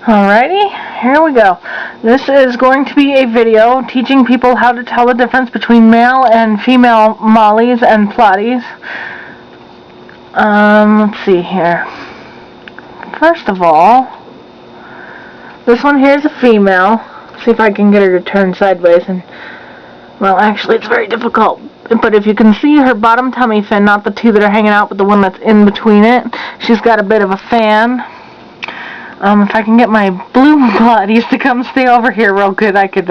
Alrighty, here we go. This is going to be a video teaching people how to tell the difference between male and female mollies and platies. Let's see here. First of all, this one here is a female. See if I can get her to turn sideways. And well, actually, it's very difficult. But if you can see her bottom tummy fin, not the two that are hanging out, but the one that's in between it, she's got a bit of a fan. If I can get my blue platies to come stay over here real good, I could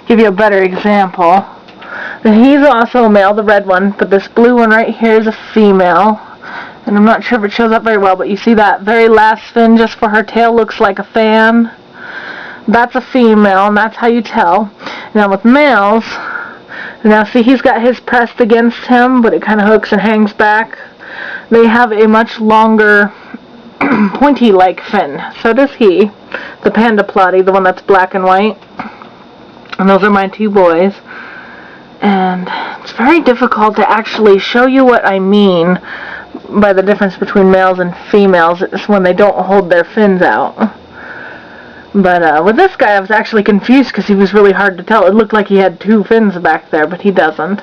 give you a better example. And he's also a male, the red one, but this blue one right here is a female. And I'm not sure if it shows up very well, but you see that very last fin just for her tail looks like a fan? That's a female, and that's how you tell. Now with males, now see he's got his pressed against him, but it kind of hooks and hangs back. They have a much longer pointy-like fin. So does he, the panda platy, the one that's black and white. And those are my two boys. And it's very difficult to actually show you what I mean by the difference between males and females. It's when they don't hold their fins out. But with this guy I was actually confused because he was really hard to tell. It looked like he had two fins back there, but he doesn't.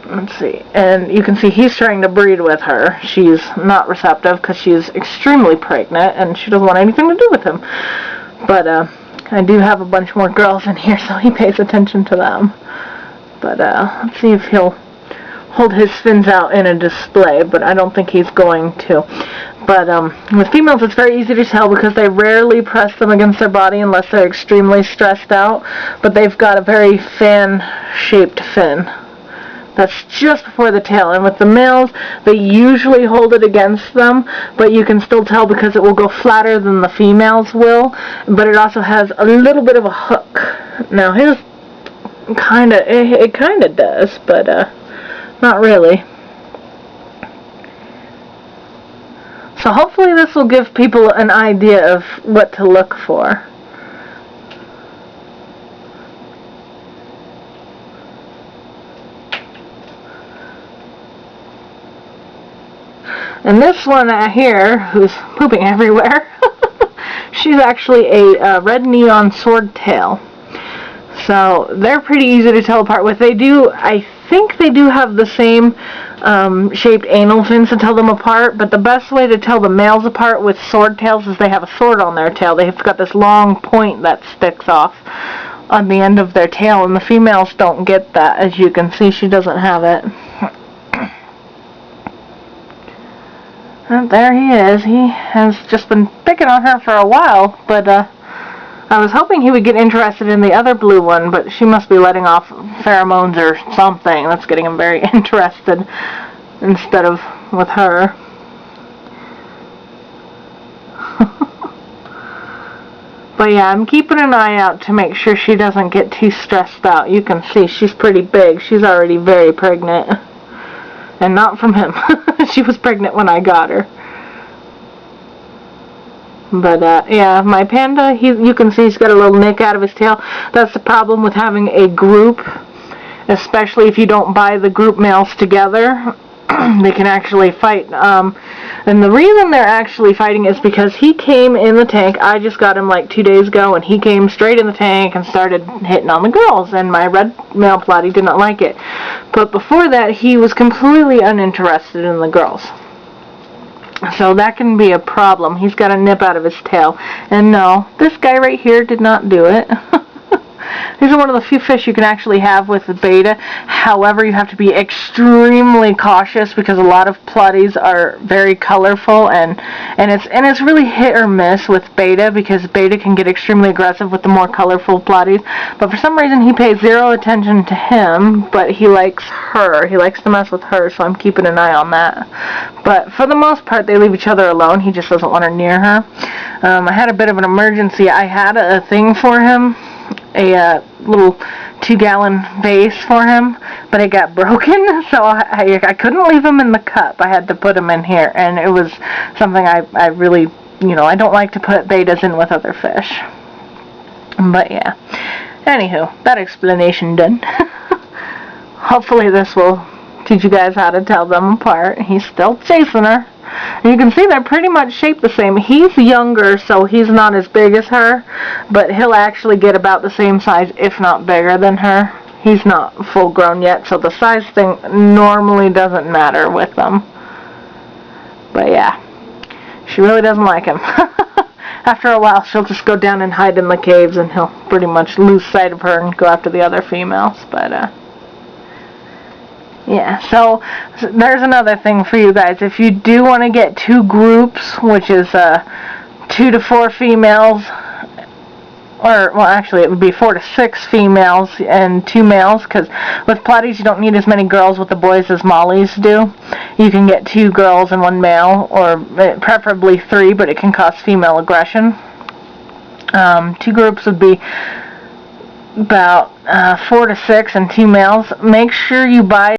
Let's see, and you can see he's trying to breed with her. She's not receptive because she's extremely pregnant and she doesn't want anything to do with him. But I do have a bunch more girls in here, so he pays attention to them. But let's see if he'll hold his fins out in a display, but I don't think he's going to. But with females it's very easy to tell because they rarely press them against their body unless they're extremely stressed out, but they've got a very fan-shaped fin. That's just before the tail. And with the males, they usually hold it against them, but you can still tell because it will go flatter than the females will, but it also has a little bit of a hook. Now his it kind of does, but not really. So hopefully this will give people an idea of what to look for. And this one here, who's pooping everywhere, she's actually a red neon swordtail. So they're pretty easy to tell apart with. I think they do have the same shaped anal fins to tell them apart, but the best way to tell the males apart with swordtails is they have a sword on their tail. They've got this long point that sticks off on the end of their tail, and the females don't get that. As you can see, she doesn't have it. And there he is. He has just been picking on her for a while, but I was hoping he would get interested in the other blue one, but she must be letting off pheromones or something that's getting him very interested instead of with her. But yeah, I'm keeping an eye out to make sure she doesn't get too stressed out. You can see she's pretty big. She's already very pregnant. And not from him. She was pregnant when I got her. But yeah, my panda, you can see he's got a little nick out of his tail. That's the problem with having a group, especially if you don't buy the group males together. They can actually fight. And the reason they're actually fighting is because he came in the tank. I just got him like 2 days ago, and he came straight in the tank and started hitting on the girls, and my red male platy did not like it. But before that, he was completely uninterested in the girls. So that can be a problem. He's got a nip out of his tail. And no, this guy right here did not do it. These are one of the few fish you can actually have with the beta. However, you have to be extremely cautious because a lot of platies are very colorful, and it's really hit or miss with beta because beta can get extremely aggressive with the more colorful platies. But for some reason, he pays zero attention to him, but he likes her. He likes to mess with her, so I'm keeping an eye on that. But for the most part, they leave each other alone. He just doesn't want her near her. I had a bit of an emergency. I had a thing for him, a little 2-gallon vase for him, but it got broken, so I couldn't leave him in the cup. I had to put him in here, and it was something I really, I don't like to put betas in with other fish. But yeah, anywho, that explanation done. Hopefully this will teach you guys how to tell them apart. He's still chasing her. And you can see they're pretty much shaped the same. He's younger, so he's not as big as her, but he'll actually get about the same size, if not bigger than her. He's not full grown yet, so the size thing normally doesn't matter with them. But yeah, she really doesn't like him. After a while, she'll just go down and hide in the caves, and he'll pretty much lose sight of her and go after the other females. But yeah, so there's another thing for you guys. If you do want to get 2 groups, which is 2 to 4 females, or, well, actually it would be 4 to 6 females and 2 males, because with Platies you don't need as many girls with the boys as mollies do. You can get 2 girls and 1 male, or preferably 3, but it can cause female aggression. 2 groups would be about 4 to 6 and 2 males. Make sure you buy